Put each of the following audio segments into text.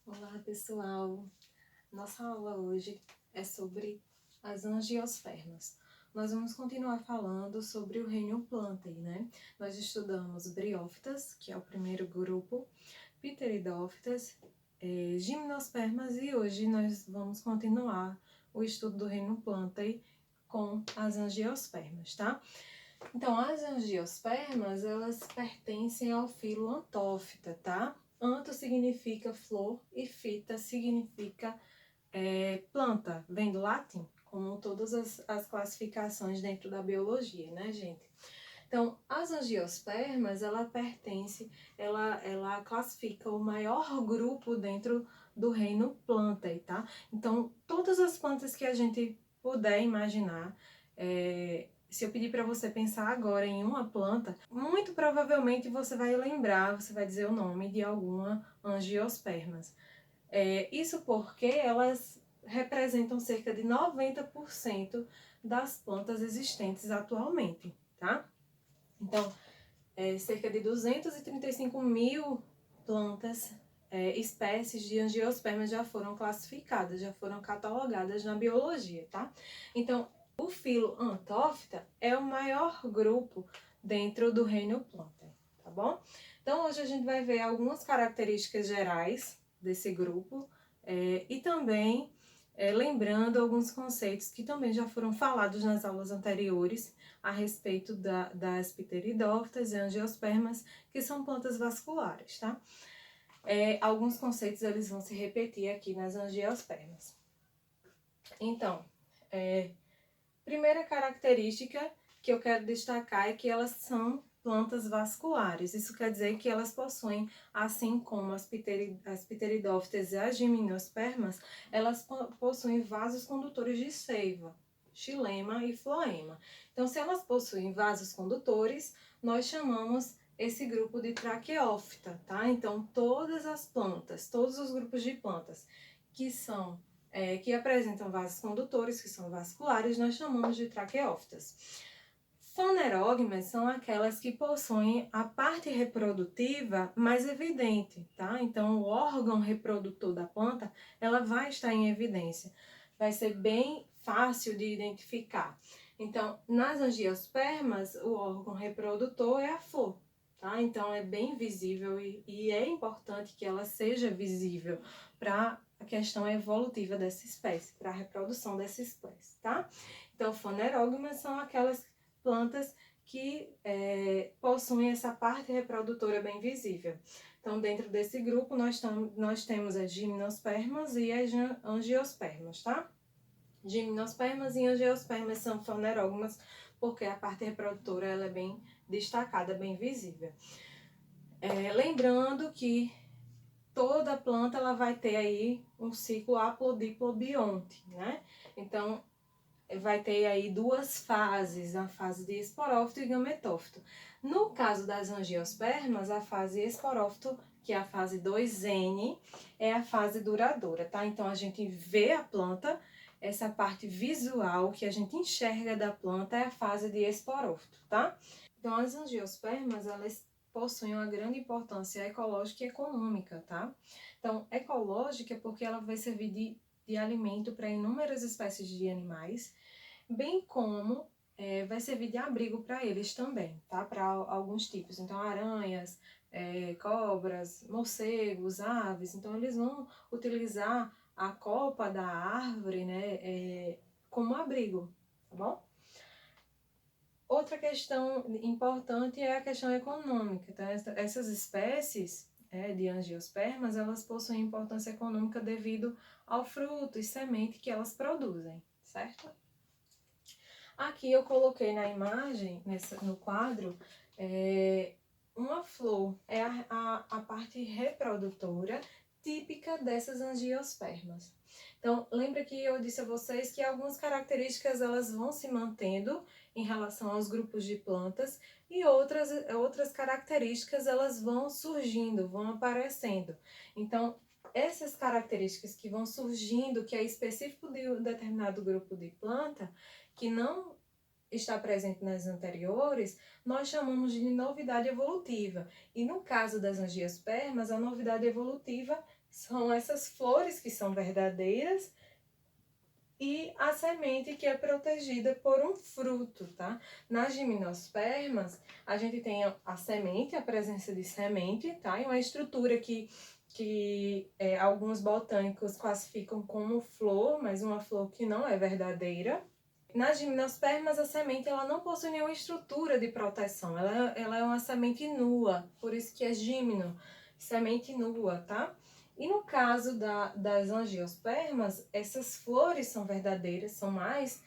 Olá, pessoal! Nossa aula hoje é sobre as angiospermas. Nós vamos continuar falando sobre o reino Plantae, né? Nós estudamos Bryophytas, que é o primeiro grupo, Pteridophytas, Gimnospermas, e hoje nós vamos continuar o estudo do reino Plantae com as angiospermas, tá? Então, as angiospermas, elas pertencem ao filo Antófita, tá? Anto significa flor e fita significa planta, vem do latim, como todas as classificações dentro da biologia, né, gente? Então, as angiospermas, ela classifica o maior grupo dentro do reino Plantae, tá? Então, todas as plantas que a gente puder imaginar, se eu pedir para você pensar agora em uma planta, muito provavelmente você vai lembrar, você vai dizer o nome de alguma angiospermas. Isso porque elas representam cerca de 90% das plantas existentes atualmente, tá? Então, cerca de 235 mil plantas, espécies de angiospermas já foram classificadas, já foram catalogadas na biologia, tá? Então, o filo Antófita é o maior grupo dentro do reino Plantae, tá bom? Então, hoje a gente vai ver algumas características gerais desse grupo e também lembrando alguns conceitos que também já foram falados nas aulas anteriores a respeito das pteridófitas e angiospermas, que são plantas vasculares, tá? Alguns conceitos eles vão se repetir aqui nas angiospermas. Então, primeira característica que eu quero destacar é que elas são plantas vasculares. Isso quer dizer que elas possuem, assim como as pteridófitas e as gimnospermas, elas possuem vasos condutores de seiva, xilema e floema. Então, se elas possuem vasos condutores, nós chamamos esse grupo de traqueófita, tá? Então, todas as plantas, todos os grupos de plantas que apresentam vasos condutores, que são vasculares, nós chamamos de traqueófitas. Fanerógamas são aquelas que possuem a parte reprodutiva mais evidente, tá? Então, o órgão reprodutor da planta, ela vai estar em evidência. Vai ser bem fácil de identificar. Então, nas angiospermas, o órgão reprodutor é a flor, tá? Então, é bem visível e é importante que ela seja visível para a questão evolutiva dessa espécie, para a reprodução dessa espécie, tá? Então, fanerógamas são aquelas plantas que possuem essa parte reprodutora bem visível. Então, dentro desse grupo, nós temos as gimnospermas e as angiospermas, tá? Gimnospermas e angiospermas são fanerógamas porque a parte reprodutora ela é bem destacada, bem visível. Lembrando que toda planta ela vai ter aí um ciclo haplodiplobionte, né? Então, vai ter aí duas fases, a fase de esporófito e gametófito. No caso das angiospermas, a fase esporófito, que é a fase 2N, é a fase duradoura, tá? Então, a gente vê a planta, essa parte visual que a gente enxerga da planta é a fase de esporófito, tá? Então, as angiospermas, elas possuem uma grande importância ecológica e econômica, tá? Então, ecológica porque ela vai servir de alimento para inúmeras espécies de animais, bem como vai servir de abrigo para eles também, tá? Para alguns tipos, então aranhas, cobras, morcegos, aves, então eles vão utilizar a copa da árvore, né, como abrigo, tá bom? Outra questão importante é a questão econômica, então essas espécies de angiospermas, elas possuem importância econômica devido ao fruto e semente que elas produzem, certo? Aqui eu coloquei na imagem, no quadro, uma flor. É a parte reprodutora típica dessas angiospermas. Então, lembra que eu disse a vocês que algumas características elas vão se mantendo em relação aos grupos de plantas e outras características elas vão surgindo, vão aparecendo. Então, essas características que vão surgindo, que é específico de um determinado grupo de planta, que não está presente nas anteriores, nós chamamos de novidade evolutiva. E no caso das angiospermas, a novidade evolutiva são essas flores que são verdadeiras e a semente que é protegida por um fruto, tá? Nas gimnospermas, a gente tem a semente, a presença de semente, tá? E uma estrutura que alguns botânicos classificam como flor, mas uma flor que não é verdadeira. Nas gimnospermas, a semente ela não possui nenhuma estrutura de proteção, ela é uma semente nua, por isso que é gimno, semente nua, tá? E no caso das angiospermas, essas flores são verdadeiras, são mais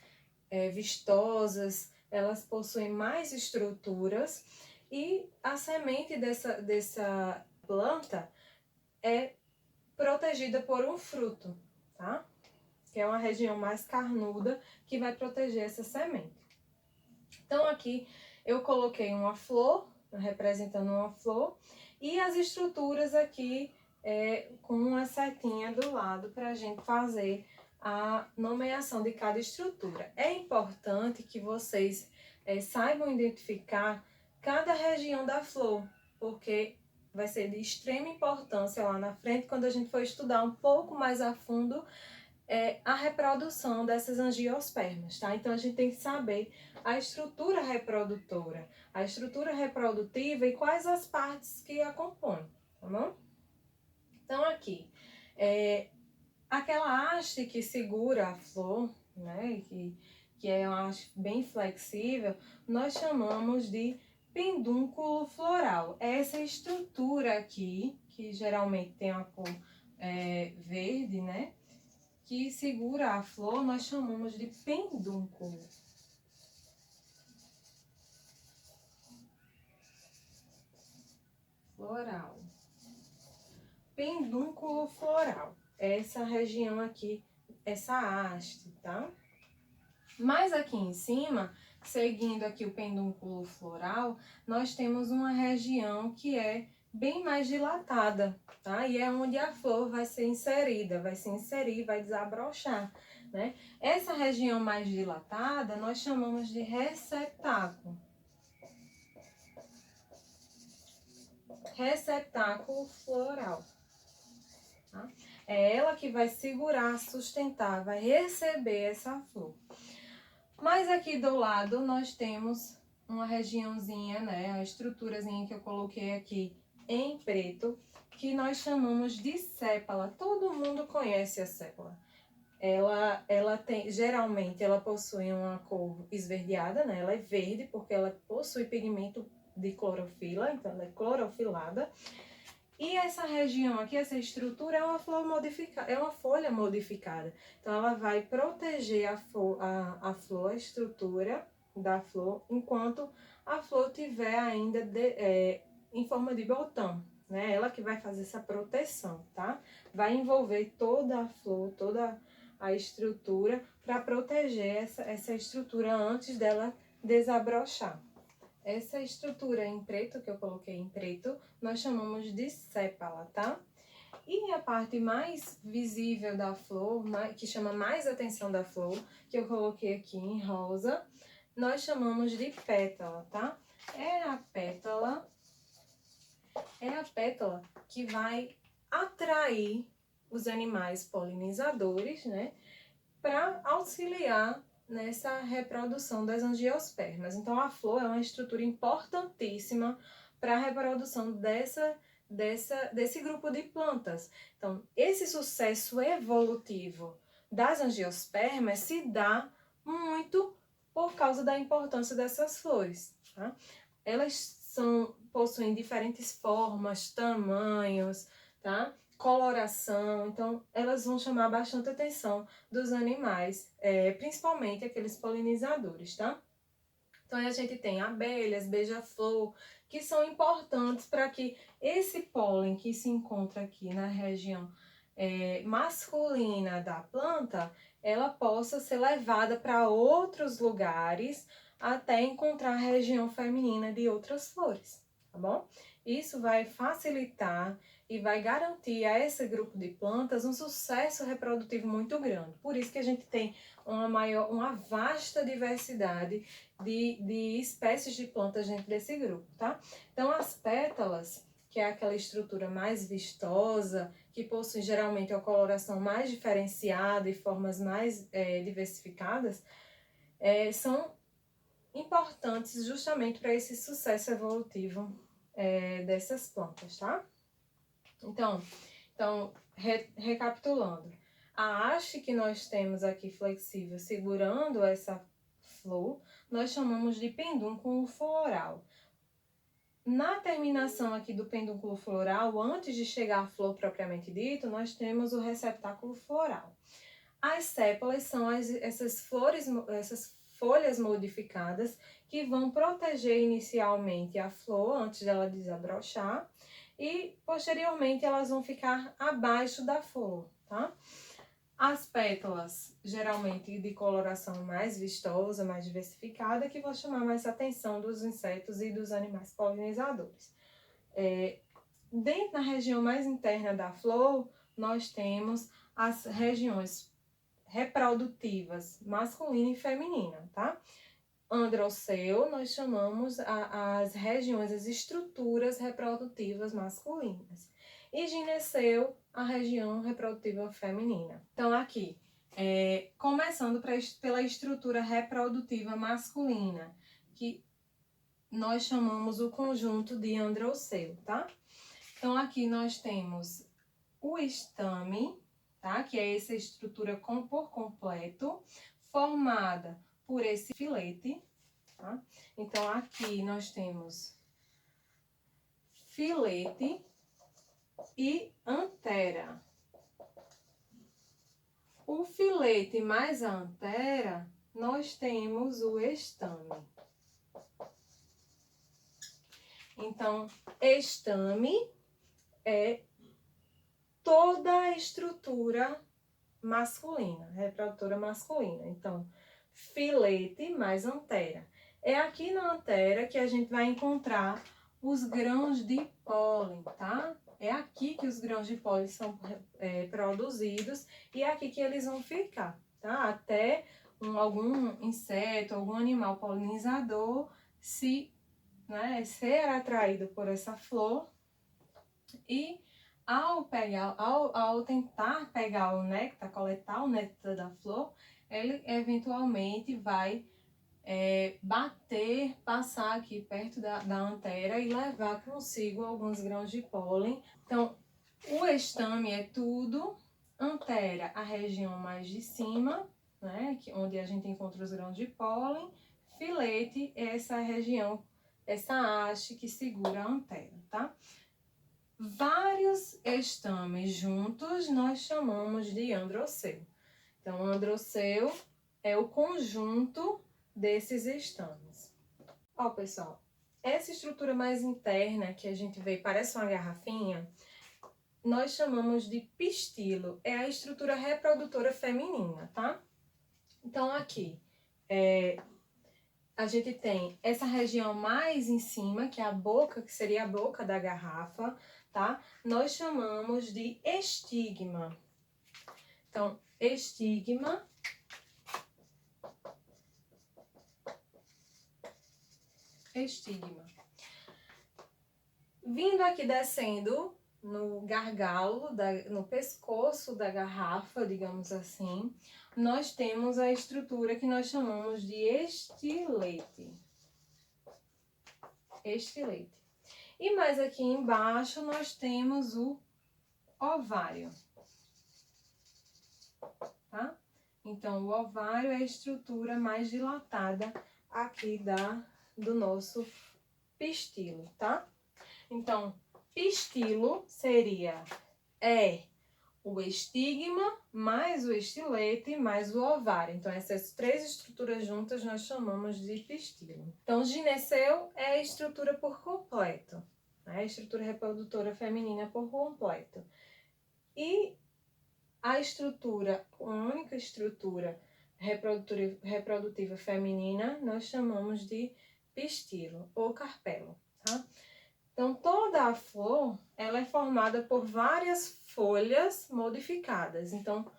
vistosas, elas possuem mais estruturas e a semente dessa planta é protegida por um fruto, tá? Que é uma região mais carnuda que vai proteger essa semente. Então aqui eu coloquei uma flor, representando uma flor, e as estruturas aqui com uma setinha do lado para a gente fazer a nomeação de cada estrutura. É importante que vocês saibam identificar cada região da flor, porque vai ser de extrema importância lá na frente, quando a gente for estudar um pouco mais a fundo a reprodução dessas angiospermas, tá? Então a gente tem que saber a estrutura reprodutora, a estrutura reprodutiva e quais as partes que a compõem, tá bom? Então aqui, aquela haste que segura a flor, né, que é uma haste bem flexível, nós chamamos de pedúnculo floral. Essa estrutura aqui, que geralmente tem a cor verde, né, que segura a flor, nós chamamos de pedúnculo. Floral. Pedúnculo floral. Essa região aqui, essa haste, tá? Mas aqui em cima, seguindo aqui o pedúnculo floral, nós temos uma região que é bem mais dilatada, tá? E é onde a flor vai ser inserida, vai se inserir, vai desabrochar, né? Essa região mais dilatada, nós chamamos de receptáculo. Receptáculo floral. Tá? É ela que vai segurar, sustentar, vai receber essa flor. Mas aqui do lado nós temos uma regiãozinha, né, a estruturazinha que eu coloquei aqui em preto, que nós chamamos de sépala. Todo mundo conhece a sépala. Ela tem, geralmente, ela possui uma cor esverdeada, né? Ela é verde porque ela possui pigmento de clorofila, então ela é clorofilada. E essa região aqui, essa estrutura é uma flor modificada, é uma folha modificada. Então ela vai proteger a flor, a estrutura da flor, enquanto a flor tiver ainda em forma de botão, né? Ela que vai fazer essa proteção, tá? Vai envolver toda a flor, toda a estrutura para proteger essa estrutura antes dela desabrochar. Essa estrutura em preto, que eu coloquei em preto, nós chamamos de sépala, tá? E a parte mais visível da flor, que chama mais atenção da flor, que eu coloquei aqui em rosa, nós chamamos de pétala, tá? É a pétala que vai atrair os animais polinizadores, né? Para auxiliar nessa reprodução das angiospermas. Então, a flor é uma estrutura importantíssima para a reprodução desse grupo de plantas. Então, esse sucesso evolutivo das angiospermas se dá muito por causa da importância dessas flores, tá? Elas possuem diferentes formas, tamanhos, tá? Coloração, então elas vão chamar bastante atenção dos animais, principalmente aqueles polinizadores, tá? Então a gente tem abelhas, beija-flor, que são importantes para que esse pólen que se encontra aqui na região masculina da planta, ela possa ser levada para outros lugares até encontrar a região feminina de outras flores, tá bom? Isso vai facilitar e vai garantir a esse grupo de plantas um sucesso reprodutivo muito grande. Por isso que a gente tem uma vasta diversidade de espécies de plantas dentro desse grupo, tá? Então, as pétalas, que é aquela estrutura mais vistosa, que possuem geralmente uma coloração mais diferenciada e formas mais diversificadas, são importantes justamente para esse sucesso evolutivo dessas plantas, tá? Então recapitulando, a haste que nós temos aqui flexível segurando essa flor, nós chamamos de pedúnculo floral. Na terminação aqui do pedúnculo floral, antes de chegar à flor propriamente dito, nós temos o receptáculo floral. As sépalas são essas folhas modificadas que vão proteger inicialmente a flor antes dela desabrochar e posteriormente elas vão ficar abaixo da flor, tá? As pétalas, geralmente de coloração mais vistosa, mais diversificada, que vão chamar mais a atenção dos insetos e dos animais polinizadores. Dentro da região mais interna da flor, nós temos as regiões reprodutivas masculina e feminina, tá? Androceu, nós chamamos as regiões, as estruturas reprodutivas masculinas. E gineceu, a região reprodutiva feminina. Então, aqui, começando pela estrutura reprodutiva masculina, que nós chamamos o conjunto de androceu, tá? Então, aqui nós temos o estame, tá? Que é essa estrutura por completo, formada por esse filete, tá? Então, aqui nós temos filete e antera. O filete mais a antera, nós temos o estame. Então, estame é toda a estrutura masculina, reprodutora masculina. Então, filete mais antera. É aqui na antera que a gente vai encontrar os grãos de pólen, tá? É aqui que os grãos de pólen são produzidos e é aqui que eles vão ficar, tá? Até algum inseto, algum animal polinizador ser atraído por essa flor e ao tentar pegar o néctar, coletar o néctar da flor, ele eventualmente vai passar aqui perto da antera e levar consigo alguns grãos de pólen. Então, o estame é tudo, antera a região mais de cima, né, onde a gente encontra os grãos de pólen, filete é essa região, essa haste que segura a antera, tá? Vários estames juntos nós chamamos de androceu. Então, androceu é o conjunto desses estames. Ó, pessoal, essa estrutura mais interna que a gente vê, parece uma garrafinha, nós chamamos de pistilo. É a estrutura reprodutora feminina, tá? Então, aqui, a gente tem essa região mais em cima, que é a boca, que seria a boca da garrafa, tá? Nós chamamos de estigma. Então, estigma Vindo aqui descendo no gargalo, no pescoço da garrafa, digamos assim, nós temos a estrutura que nós chamamos de estilete. E mais aqui embaixo nós temos o ovário, tá? Então, o ovário é a estrutura mais dilatada aqui do nosso pistilo, tá? Então, pistilo seria o estigma mais o estilete mais o ovário. Então, essas três estruturas juntas nós chamamos de pistilo. Então, gineceu é a estrutura por completo, né? A estrutura reprodutora feminina por completo. E a única estrutura reprodutiva feminina, nós chamamos de pistilo ou carpelo, tá? Então, toda a flor, ela é formada por várias folhas modificadas. Então,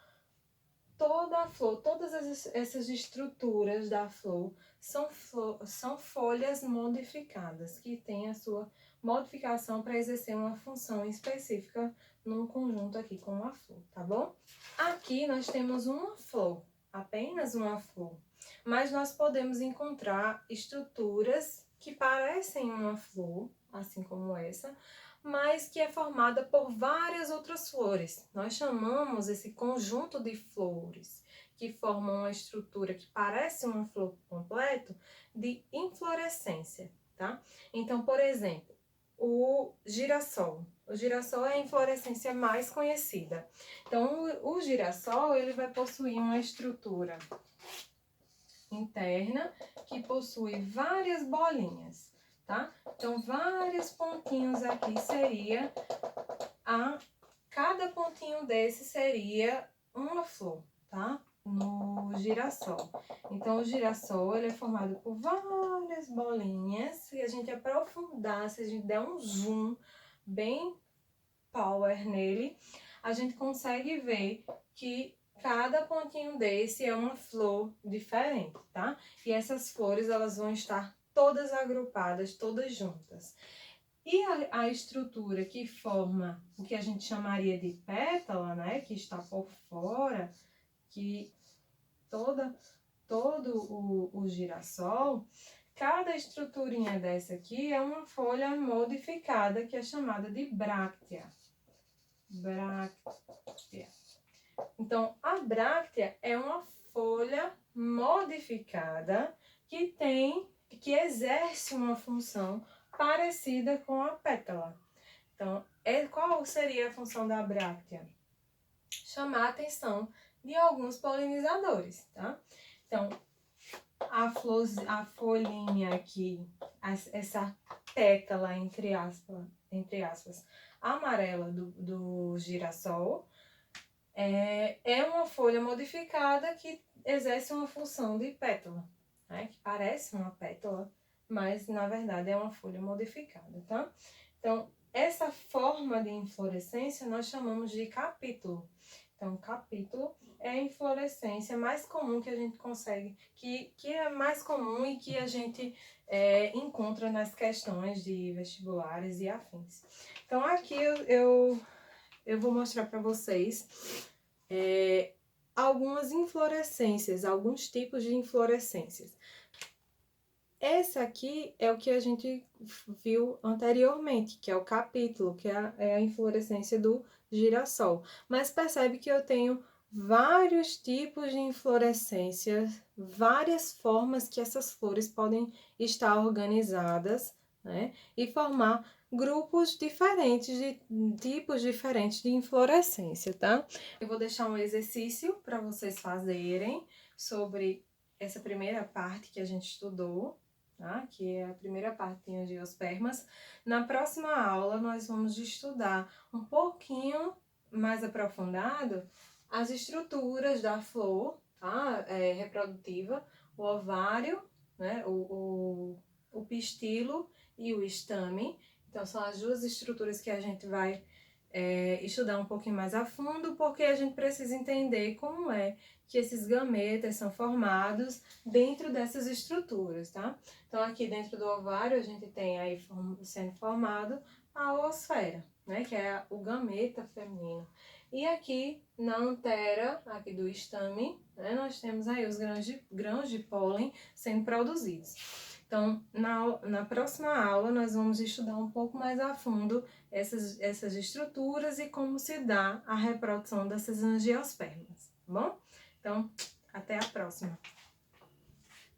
toda a flor, todas essas estruturas da flor são folhas modificadas, que têm a sua modificação para exercer uma função específica num conjunto aqui com uma flor, tá bom? Aqui nós temos uma flor, apenas uma flor, mas nós podemos encontrar estruturas que parecem uma flor, assim como essa, mas que é formada por várias outras flores. Nós chamamos esse conjunto de flores que formam uma estrutura que parece uma flor completo de inflorescência, tá? Então, por exemplo, o girassol. O girassol é a inflorescência mais conhecida. Então, o girassol, ele vai possuir uma estrutura interna que possui várias bolinhas, tá? Então, vários pontinhos aqui seria cada pontinho desse seria uma flor, tá? No girassol. Então, o girassol, ele é formado por várias bolinhas. Se a gente aprofundar, se a gente der um zoom bem power nele, a gente consegue ver que cada pontinho desse é uma flor diferente, tá? E essas flores, elas vão estar todas agrupadas, todas juntas. E a estrutura que forma o que a gente chamaria de pétala, né? Que está por fora, que todo o girassol, cada estruturinha dessa aqui é uma folha modificada, que é chamada de bráctea. Bráctea. Então, a bráctea é uma folha modificada que exerce uma função parecida com a pétala. Então, qual seria a função da bráctea? Chamar a atenção de alguns polinizadores, tá? Então, a folhinha aqui, essa pétala, entre aspas, amarela do girassol, é uma folha modificada que exerce uma função de pétala, né? Que parece uma pétala, mas na verdade é uma folha modificada, tá? Então, essa forma de inflorescência nós chamamos de capítulo. Então, capítulo é a inflorescência mais comum que a gente consegue, que é mais comum e que a gente encontra nas questões de vestibulares e afins. Então, aqui eu vou mostrar para vocês algumas inflorescências, alguns tipos de inflorescências. Esse aqui é o que a gente viu anteriormente, que é o capítulo, que é a inflorescência do girassol. Mas percebe que eu tenho vários tipos de inflorescência, várias formas que essas flores podem estar organizadas, né? E formar grupos diferentes, de tipos diferentes de inflorescência, tá? Eu vou deixar um exercício para vocês fazerem sobre essa primeira parte que a gente estudou, tá? Que é a primeira parte de angiospermas. Na próxima aula, nós vamos estudar um pouquinho mais aprofundado as estruturas da flor, tá? Reprodutiva, o ovário, né? O pistilo e o estame. Então, são as duas estruturas que a gente vai estudar um pouquinho mais a fundo, porque a gente precisa entender como é que esses gametas são formados dentro dessas estruturas, tá? Então, aqui dentro do ovário, a gente tem aí sendo formado a oosfera, né? Que é o gameta feminino. E aqui na antera, aqui do estame, né? Nós temos aí os grãos de pólen sendo produzidos. Então, na próxima aula, nós vamos estudar um pouco mais a fundo essas estruturas e como se dá a reprodução dessas angiospermas, tá bom? Então, até a próxima!